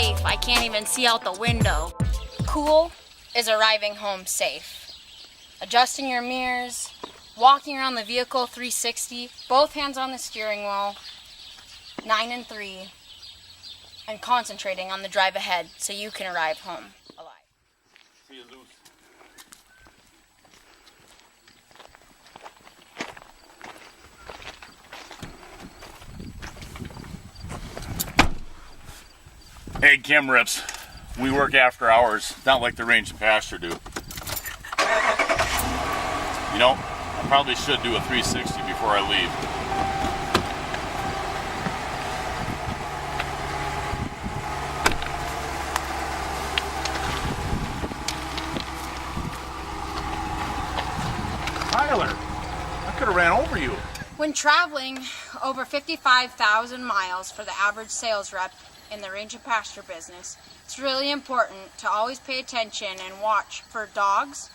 safe. I can't even see out the window. Cool is arriving home safe. Adjusting your mirrors, walking around the vehicle 360, both hands on the steering wheel, 9 and 3, and concentrating on the drive ahead so you can arrive home alive. See you, Luce. Hey, chem reps, we work after hours, not like the range and pasture do. You know, I probably should do a 360 before I leave. Tyler, I could have ran over you. When traveling over 55,000 miles for the average sales rep in the range and pasture business, it's really important to always pay attention and watch for dogs,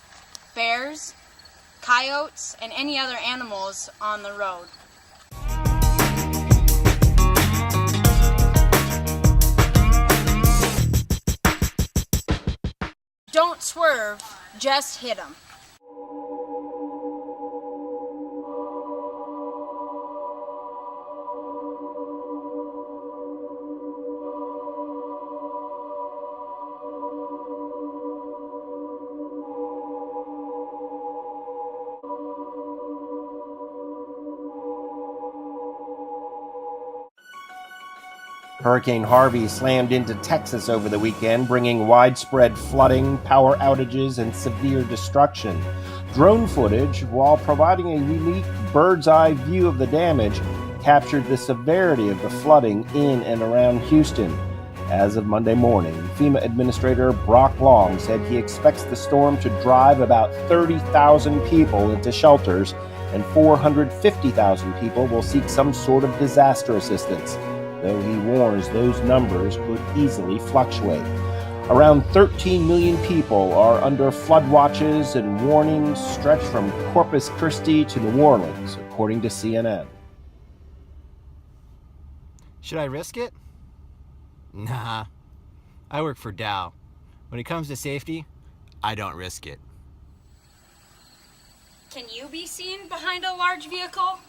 bears, coyotes, and any other animals on the road. Don't swerve, just hit them. Hurricane Harvey slammed into Texas over the weekend, bringing widespread flooding, power outages, and severe destruction. Drone footage, while providing a unique bird's-eye view of the damage, captured the severity of the flooding in and around Houston. As of Monday morning, FEMA Administrator Brock Long said he expects the storm to drive about 30,000 people into shelters, and 450,000 people will seek some sort of disaster assistance, though he warns those numbers could easily fluctuate. Around 13 million people are under flood watches, and warnings stretch from Corpus Christi to New Orleans, according to CNN. Should I risk it? Nah. I work for Dow. When it comes to safety, I don't risk it. Can you be seen behind a large vehicle?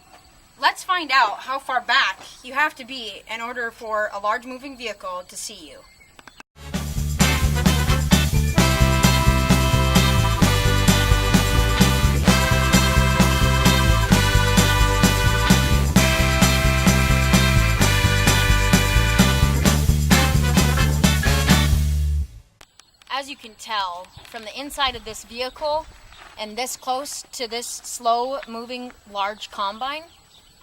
Let's find out how far back you have to be in order for a large moving vehicle to see you. As you can tell from the inside of this vehicle and this close to this slow moving large combine,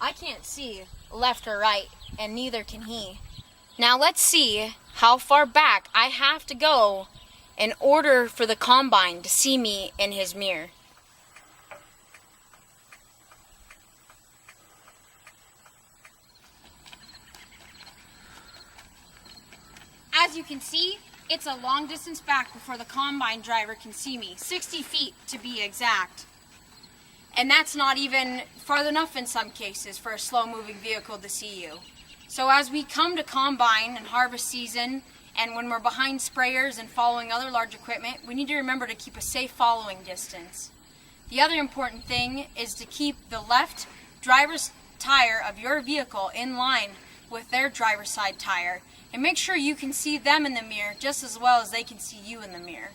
I can't see left or right, and neither can he. Now let's see how far back I have to go in order for the combine to see me in his mirror. As you can see, it's a long distance back before the combine driver can see me, 60 feet to be exact. And that's not even far enough in some cases for a slow-moving vehicle to see you. So as we come to combine and harvest season, and when we're behind sprayers and following other large equipment, we need to remember to keep a safe following distance. The other important thing is to keep the left driver's tire of your vehicle in line with their driver's side tire, and make sure you can see them in the mirror just as well as they can see you in the mirror.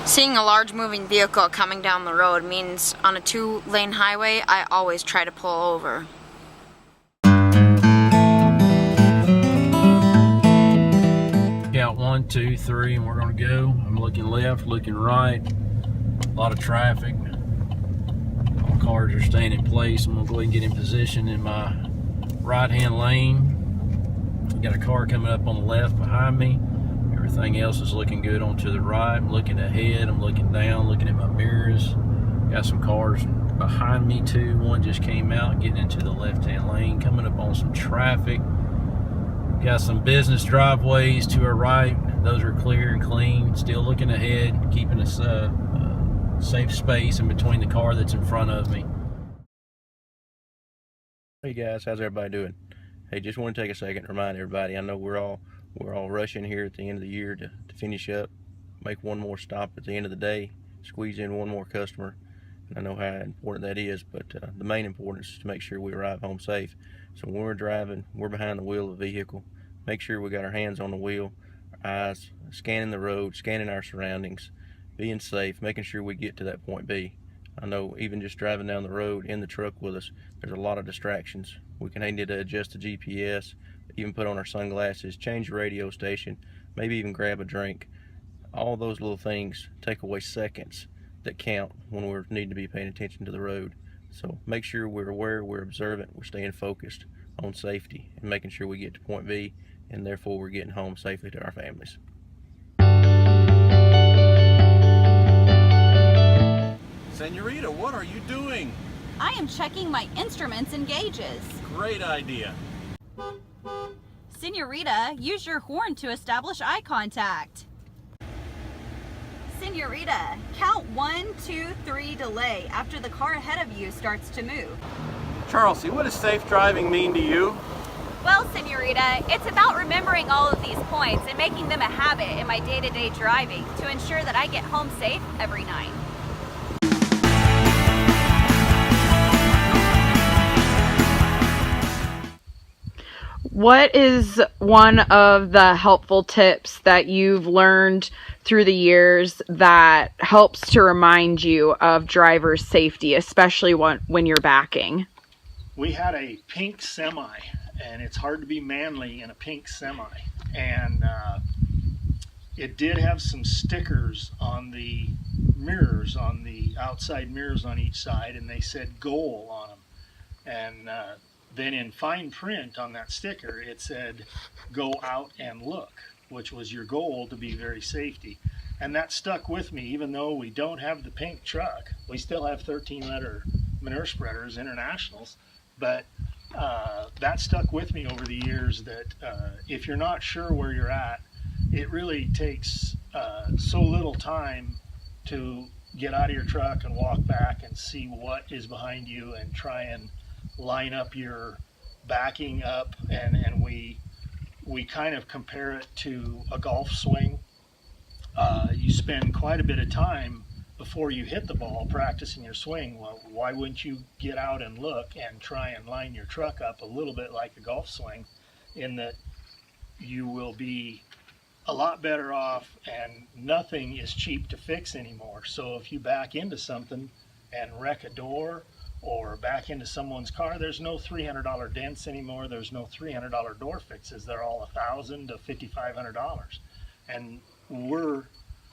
Seeing a large moving vehicle coming down the road means on a 2-lane highway, I always try to pull over. Count 1, 2, 3, and we're gonna go. I'm looking left, looking right. A lot of traffic. All cars are staying in place. I'm gonna go ahead and get in position in my right-hand lane. Got a car coming up on the left behind me. Everything else is looking good on to the right. I'm looking ahead, I'm looking down, looking at my mirrors. Got some cars behind me too. One just came out, getting into the left-hand lane, coming up on some traffic. Got some business driveways to our right. those are clear and clean, still looking ahead, keeping us safe space in between the car that's in front of me. Hey guys, how's everybody doing? Hey, just want to take a second to remind everybody, I know we're all rushing here at the end of the year to finish up, make one more stop at the end of the day, squeeze in one more customer. And I know how important that is, but the main importance is to make sure we arrive home safe. So when we're driving, we're behind the wheel of the vehicle, make sure we got our hands on the wheel, our eyes scanning the road, scanning our surroundings, being safe, making sure we get to that point B. I know even just driving down the road in the truck with us, there's a lot of distractions. We can need to adjust the GPS, even put on our sunglasses, change the radio station, maybe even grab a drink. All those little things take away seconds that count when we need to be paying attention to the road. So make sure we're aware, we're observant, we're staying focused on safety and making sure we get to point B, and therefore we're getting home safely to our families. Senorita, what are you doing? I am checking my instruments and gauges. Great idea. Senorita, use your horn to establish eye contact. Senorita, count 1, 2, 3 delay after the car ahead of you starts to move. Charlesy, what does safe driving mean to you? Well, Senorita, it's about remembering all of these points and making them a habit in my day-to-day driving to ensure that I get home safe every night. What is one of the helpful tips that you've learned through the years that helps to remind you of driver's safety, especially when you're backing? We had a pink semi, and it's hard to be manly in a pink semi. And it did have some stickers on the mirrors, on the outside mirrors on each side, and they said goal on them. And then in fine print on that sticker, it said, go out and look, which was your goal to be very safety. And that stuck with me, even though we don't have the pink truck. We still have 13-letter manure spreaders, internationals, but that stuck with me over the years that if you're not sure where you're at, it really takes so little time to get out of your truck and walk back and see what is behind you and try and line up your backing up, and we kind of compare it to a golf swing. You spend quite a bit of time before you hit the ball practicing your swing. Well, why wouldn't you get out and look and try and line your truck up a little bit like a golf swing, in that you will be a lot better off, and nothing is cheap to fix anymore. So if you back into something and wreck a door or back into someone's car, there's no $300 dents anymore. There's no $300 door fixes. They're all $1,000 to $5,500. And we're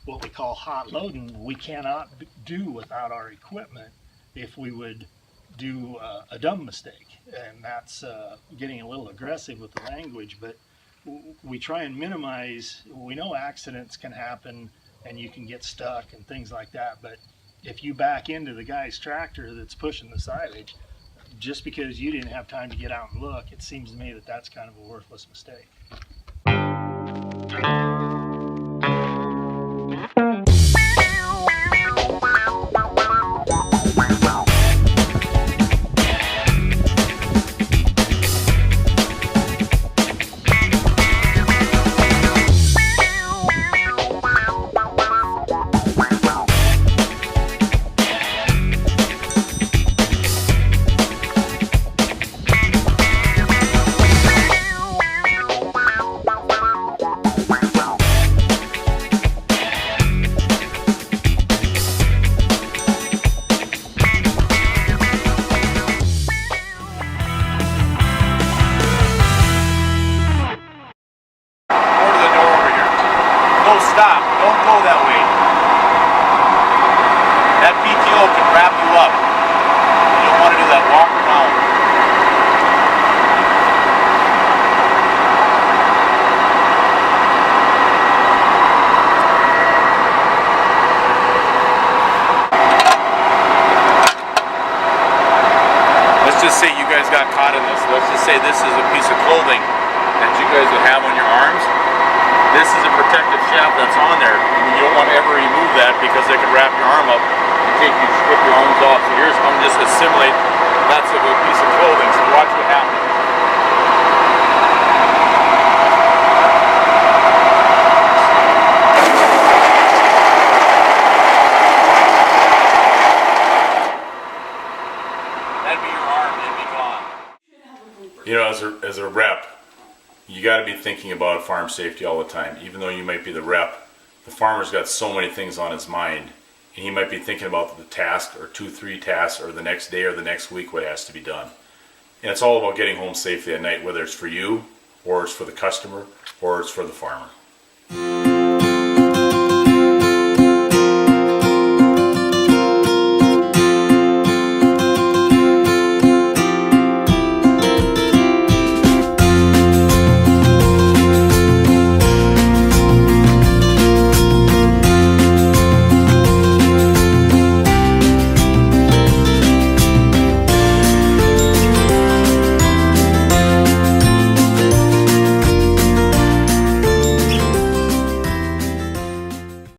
what we call hot loading. We cannot do without our equipment if we would do a dumb mistake. And that's getting a little aggressive with the language, but we try and minimize. We know accidents can happen and you can get stuck and things like that, but if you back into the guy's tractor that's pushing the silage, just because you didn't have time to get out and look, it seems to me that that's kind of a worthless mistake. Stop. Don't go that way. That PTO can wrap you up. You don't want to do that. Walk around. Let's just say you guys got caught in this. Let's just say this is a piece of clothing that you guys would have on your arms. This is a protective shaft that's on there. You don't want to ever remove that because they could wrap your arm up and take you, strip your arms off. So here's, I'm just assimilate that's a piece of clothing. So watch what happens. That'd be your arm, it'd be gone. You know, as a rep, you got to be thinking about farm safety all the time. Even though you might be the rep, the farmer's got so many things on his mind, and he might be thinking about the task or 2-3 tasks or the next day or the next week what has to be done. And it's all about getting home safely at night, whether it's for you or it's for the customer or it's for the farmer.